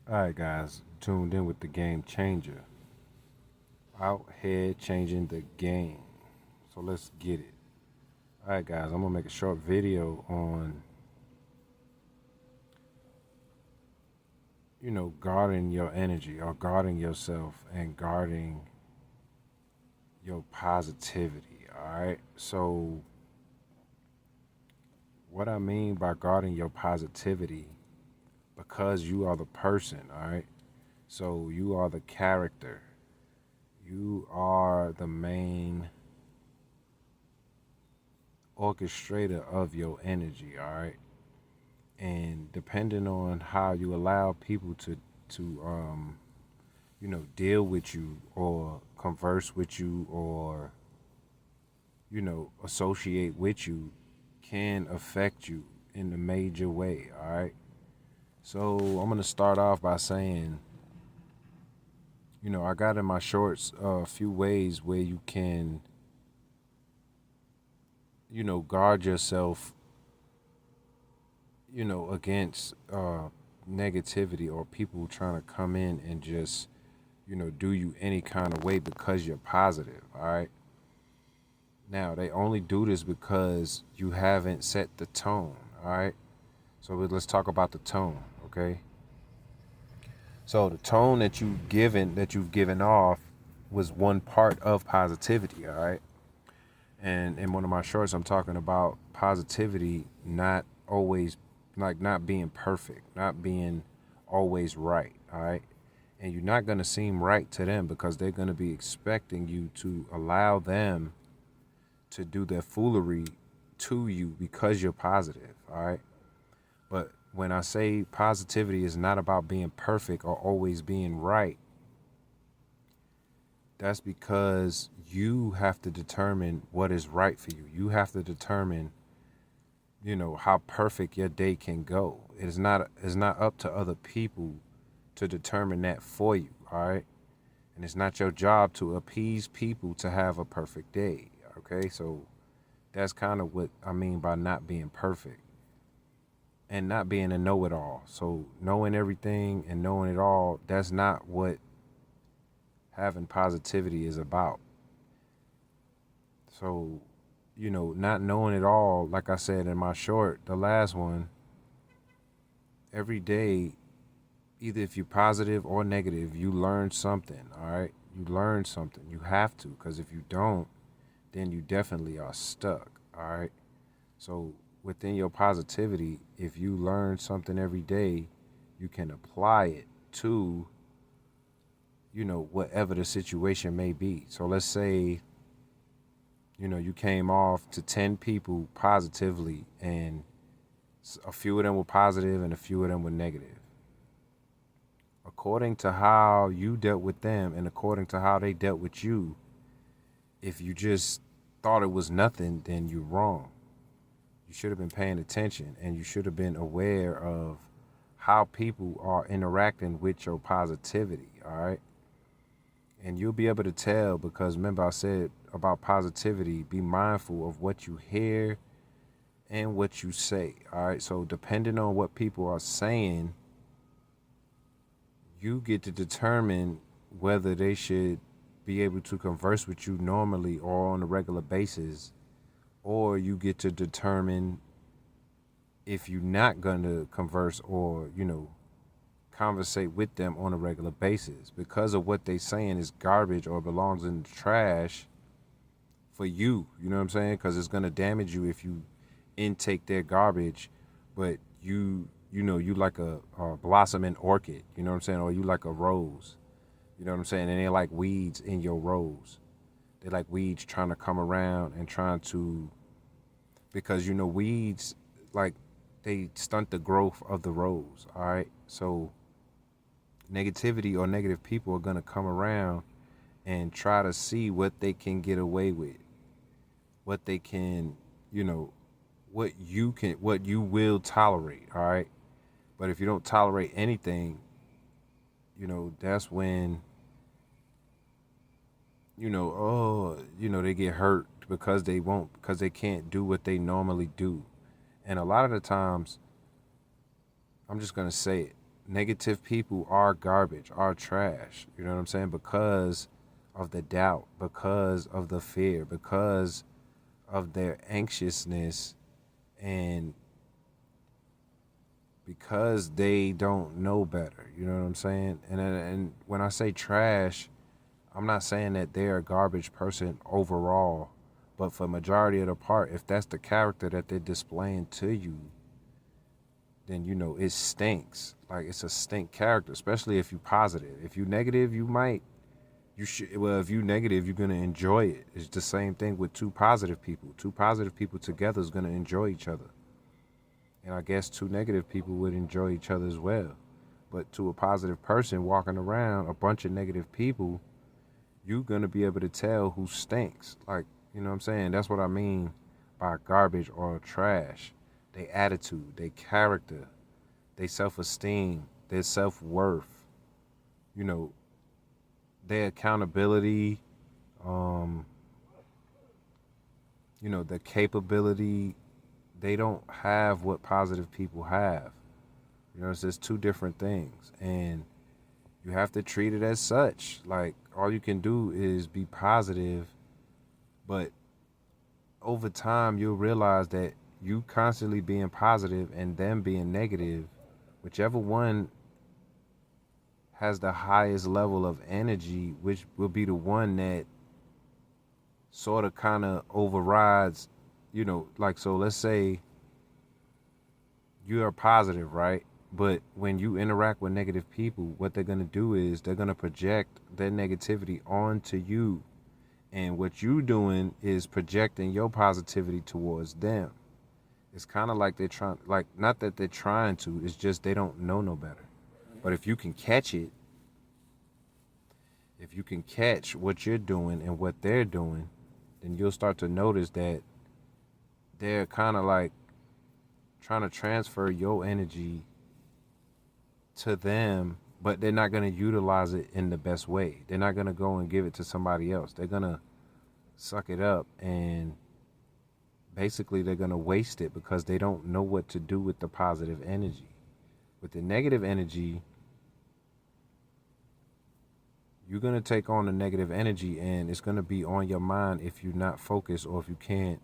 Alright, guys, tuned in with the game changer. Out here changing the game. So let's get it. Alright, guys, I'm gonna make a short video on, guarding your energy or guarding yourself and guarding your positivity. Alright, so what I mean by guarding your positivity, because you are the person, alright? So you are the character, you are the main orchestrator of your energy, all right? And depending on how you allow people to deal with you or converse with you or associate with you can affect you in a major way, all right? So I'm going to start off by saying, I got in my shorts a few ways where you can, guard yourself, against negativity or people trying to come in and just, do you any kind of way because you're positive, all right? Now, they only do this because you haven't set the tone, all right? So let's talk about the tone, okay? So the tone that you've given off was one part of positivity, all right? And in one of my shorts, I'm talking about positivity not always, like, not being perfect, not being always right, all right? And you're not going to seem right to them because they're going to be expecting you to allow them to do their foolery to you because you're positive, all right? But when I say positivity is not about being perfect or always being right, that's because you have to determine what is right for you. You have to determine, how perfect your day can go. It's not up to other people to determine that for you, all right? And it's not your job to appease people to have a perfect day, okay? So that's kind of what I mean by not being perfect and not being a know-it-all. So knowing everything and knowing it all, that's not what having positivity is about. So, not knowing it all, like I said in my short, the last one, every day, either if you're positive or negative, you learn something, all right? You learn something. You have to, because if you don't, then you definitely are stuck, all right? So within your positivity, if you learn something every day, you can apply it to, whatever the situation may be. So let's say, you came off to 10 people positively and a few of them were positive and a few of them were negative. According to how you dealt with them and according to how they dealt with you, if you just thought it was nothing, then you're wrong. You should have been paying attention and you should have been aware of how people are interacting with your positivity, all right? And you'll be able to tell because remember I said about positivity, be mindful of what you hear and what you say, all right? So depending on what people are saying, you get to determine whether they should be able to converse with you normally or on a regular basis, or you get to determine if you're not going to converse or, conversate with them on a regular basis because of what they saying is garbage or belongs in the trash for you. You know what I'm saying? Because it's going to damage you if you intake their garbage, but you like a blossoming orchid. You know what I'm saying? Or you like a rose. You know what I'm saying? And they like weeds in your rose. They like weeds trying to come around and trying to, because weeds, like, they stunt the growth of the rose. All right, so negativity or negative people are gonna come around and try to see what they can get away with, what they can, you know, what you will tolerate. All right, but if you don't tolerate anything, that's when they get hurt because they can't do what they normally do. And a lot of the times, I'm just gonna say it. negative people are garbage, are trash. You know what I'm saying? Because of the doubt, because of the fear, because of their anxiousness, and because they don't know better. You know what I'm saying? And when I say trash, I'm not saying that they're a garbage person overall, but for majority of the part, if that's the character that they're displaying to you, then you know it stinks. Like it's a stink character, especially if you positive. If you negative, you should. Well, if you negative, you're gonna enjoy it. It's the same thing with two positive people. Two positive people together is gonna enjoy each other, and I guess two negative people would enjoy each other as well. But to a positive person walking around a bunch of negative people, you're gonna be able to tell who stinks. Like, you know what I'm saying? That's what I mean by garbage or trash. They attitude, they character, they self-esteem, their self-worth, you know, their accountability, um, you know, the capability. They don't have what positive people have. You know, it's just two different things. And you have to treat it as such. Like, all you can do is be positive, but over time, you'll realize that you constantly being positive and them being negative, whichever one has the highest level of energy, which will be the one that sort of kind of overrides, you know, like, so let's say you are positive, right? But when you interact with negative people, what they're going to do is they're going to project their negativity onto you. And what you doing is projecting your positivity towards them. It's kind of like they're trying, like, not that they're trying to, it's just they don't know no better. But if you can catch it, if you can catch what you're doing and what they're doing, then you'll start to notice that they're kind of like trying to transfer your energy to them, but they're not going to utilize it in the best way. They're not going to go and give it to somebody else. They're going to suck it up, and basically they're going to waste it because they don't know what to do with the positive energy. With the negative energy, you're going to take on the negative energy, and it's going to be on your mind if you're not focused, or if you can't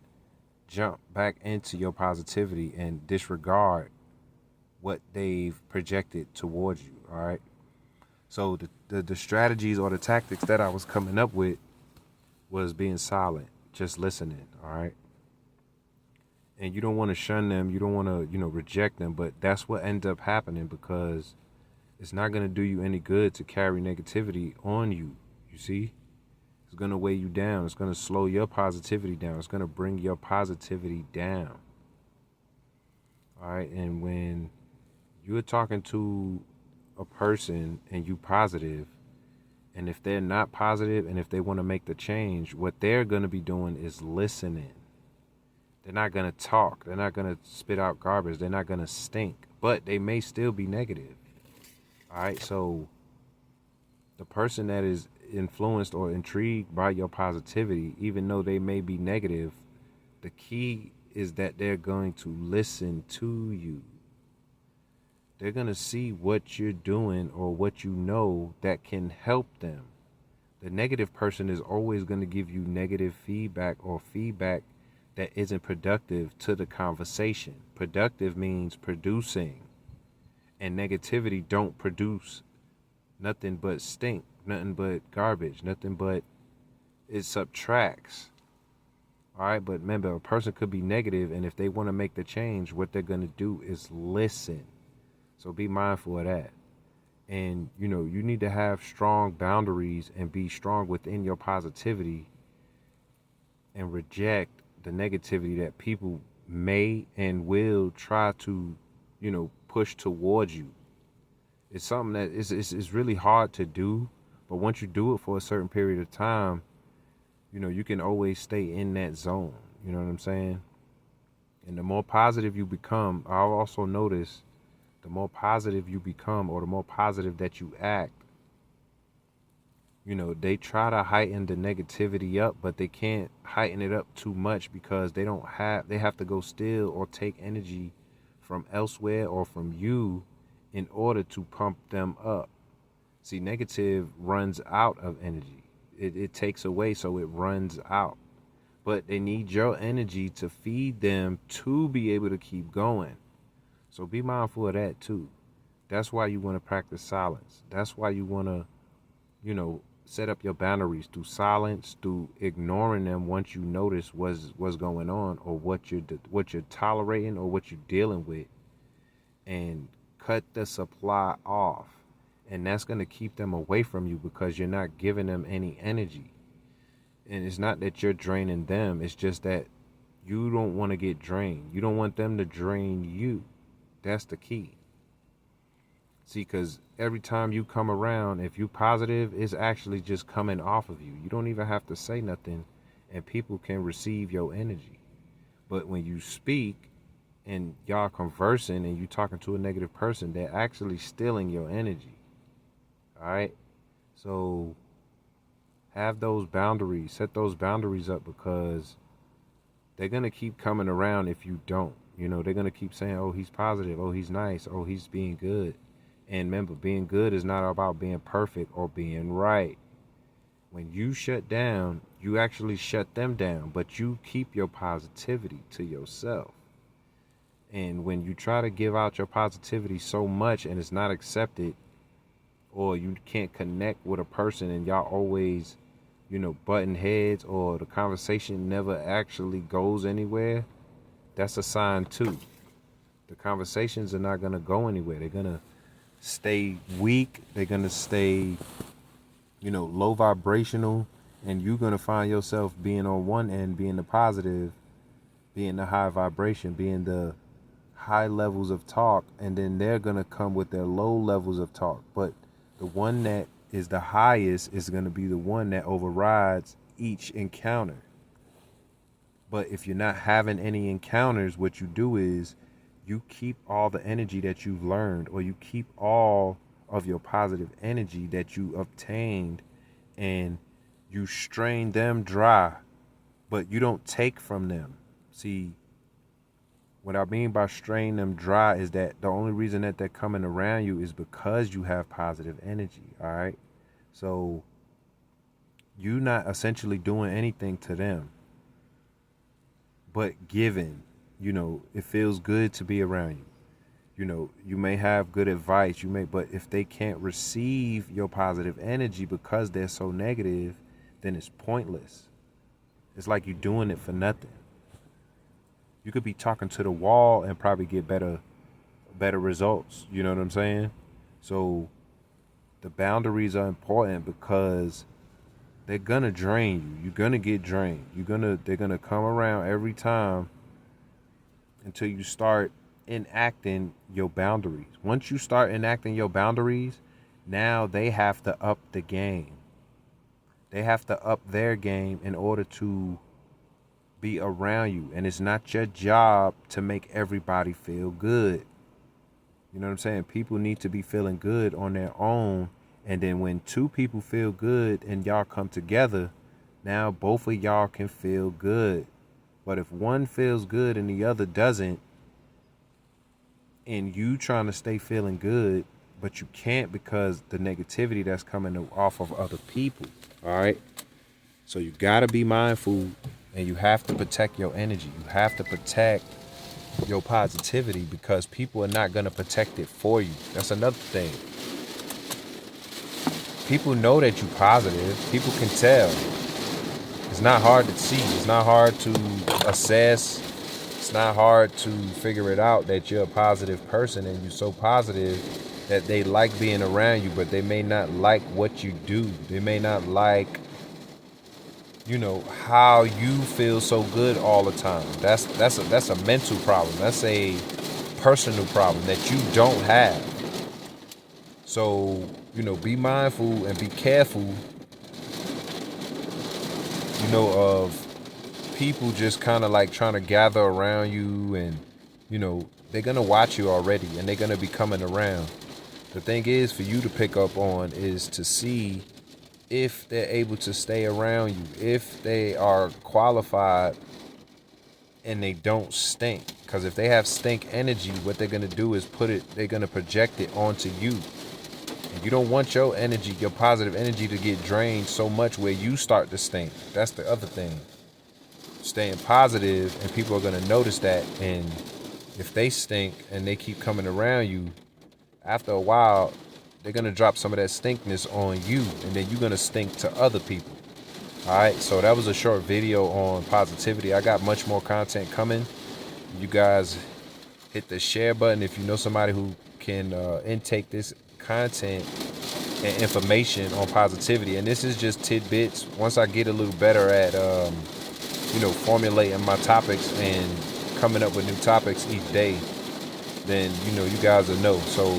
jump back into your positivity and disregard what they've projected towards you. All right. So the strategies or the tactics that I was coming up with was being silent, just listening. All right. And you don't want to shun them. You don't want to, reject them. But that's what ends up happening, because it's not going to do you any good to carry negativity on you. You see? It's going to weigh you down. It's going to slow your positivity down. It's going to bring your positivity down. All right. And when you're talking to a person and you positive, and if they're not positive and if they want to make the change, what they're going to be doing is listening. They're not going to talk. They're not going to spit out garbage. They're not going to stink, but they may still be negative. All right. So the person that is influenced or intrigued by your positivity, even though they may be negative, the key is that they're going to listen to you. They're going to see what you're doing or what you know that can help them. The negative person is always going to give you negative feedback, or feedback that isn't productive to the conversation. Productive means producing, and negativity don't produce nothing but stink, nothing but garbage, nothing but it subtracts. All right, but remember, a person could be negative, and if they want to make the change, what they're going to do is listen. So be mindful of that. And, you need to have strong boundaries and be strong within your positivity, and reject the negativity that people may and will try to, push towards you. It's something that is really hard to do, but once you do it for a certain period of time, you can always stay in that zone. You know what I'm saying? And the more positive you become, I'll also notice the more positive you become, or the more positive that you act, they try to heighten the negativity up, but they can't heighten it up too much, because they have to go still or take energy from elsewhere or from you in order to pump them up. See, negative runs out of energy. It takes away, so it runs out. But they need your energy to feed them to be able to keep going. So be mindful of that too. That's why you want to practice silence. That's why you want to, set up your boundaries through silence, through ignoring them once you notice what's going on, or what you're tolerating, or what you're dealing with, and cut the supply off. And that's going to keep them away from you because you're not giving them any energy. And it's not that you're draining them, it's just that you don't want to get drained. You don't want them to drain you. That's the key. See, because every time you come around, if you positive, it's actually just coming off of you. You don't even have to say nothing, and people can receive your energy. But when you speak and y'all conversing and you talking to a negative person, they're actually stealing your energy. All right? So have those boundaries. Set those boundaries up, because they're going to keep coming around if you don't. They're going to keep saying, oh, he's positive. Oh, he's nice. Oh, he's being good. And remember, being good is not about being perfect or being right. When you shut down, you actually shut them down, but you keep your positivity to yourself. And when you try to give out your positivity so much and it's not accepted, or you can't connect with a person and y'all always, butting heads, or the conversation never actually goes anywhere, that's a sign too. The conversations are not going to go anywhere. They're going to stay weak. They're going to stay, low vibrational. And you're going to find yourself being on one end, being the positive, being the high vibration, being the high levels of talk. And then they're going to come with their low levels of talk. But the one that is the highest is going to be the one that overrides each encounter. But if you're not having any encounters, what you do is you keep all the energy that you've learned, or you keep all of your positive energy that you obtained, and you strain them dry, but you don't take from them. See, what I mean by strain them dry is that the only reason that they're coming around you is because you have positive energy, all right? So you're not essentially doing anything to them, but giving. It feels good to be around you. You may have good advice, but if they can't receive your positive energy because they're so negative, then it's pointless. It's like you're doing it for nothing. You could be talking to the wall and probably get better results. You know what I'm saying? So the boundaries are important, because they're gonna drain you. You're gonna get drained. They're gonna come around every time until you start enacting your boundaries. Once you start enacting your boundaries, now they have to up the game. They have to up their game in order to be around you. And it's not your job to make everybody feel good. You know what I'm saying? People need to be feeling good on their own. And then when two people feel good and y'all come together, now both of y'all can feel good. But if one feels good and the other doesn't, and you trying to stay feeling good, but you can't because the negativity that's coming off of other people, all right? So you got to be mindful, and you have to protect your energy. You have to protect your positivity, because people are not going to protect it for you. That's another thing. People know that you're positive. People can tell. It's not hard to see. It's not hard to assess. It's not hard to figure it out that you're a positive person, and you're so positive that they like being around you, but they may not like what you do. They may not like, how you feel so good all the time. That's a mental problem. That's a personal problem that you don't have. So, be mindful and be careful, of people just kind of like trying to gather around you, and, they're going to watch you already, and they're going to be coming around. The thing is for you to pick up on is to see if they're able to stay around you, if they are qualified and they don't stink. Because if they have stink energy, what they're going to do is they're going to project it onto you. And you don't want your energy, your positive energy, to get drained so much where you start to stink. That's the other thing. Staying positive, and people are going to notice that. And if they stink and they keep coming around you, after a while, they're going to drop some of that stinkness on you, and then you're going to stink to other people. All right, so that was a short video on positivity. I got much more content coming. You guys hit the share button if you know somebody who can intake this content and information on positivity. And this is just tidbits. Once I get a little better at formulating my topics and coming up with new topics each day, then you guys will know. So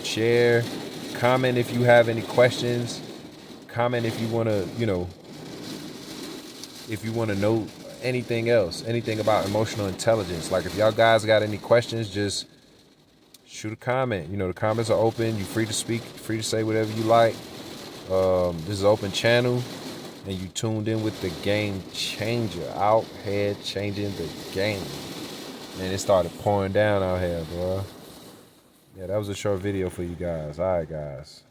share, comment if you have any questions, comment if you want to know anything else, anything about emotional intelligence. Like if y'all guys got any questions, just shoot a comment. The comments are open. You're free to speak, free to say whatever you like. This is an open channel, and you tuned in with the Game Changer, out here changing the game. Man, it started pouring down out here, bro. Yeah, that was a short video for you guys. All right, guys.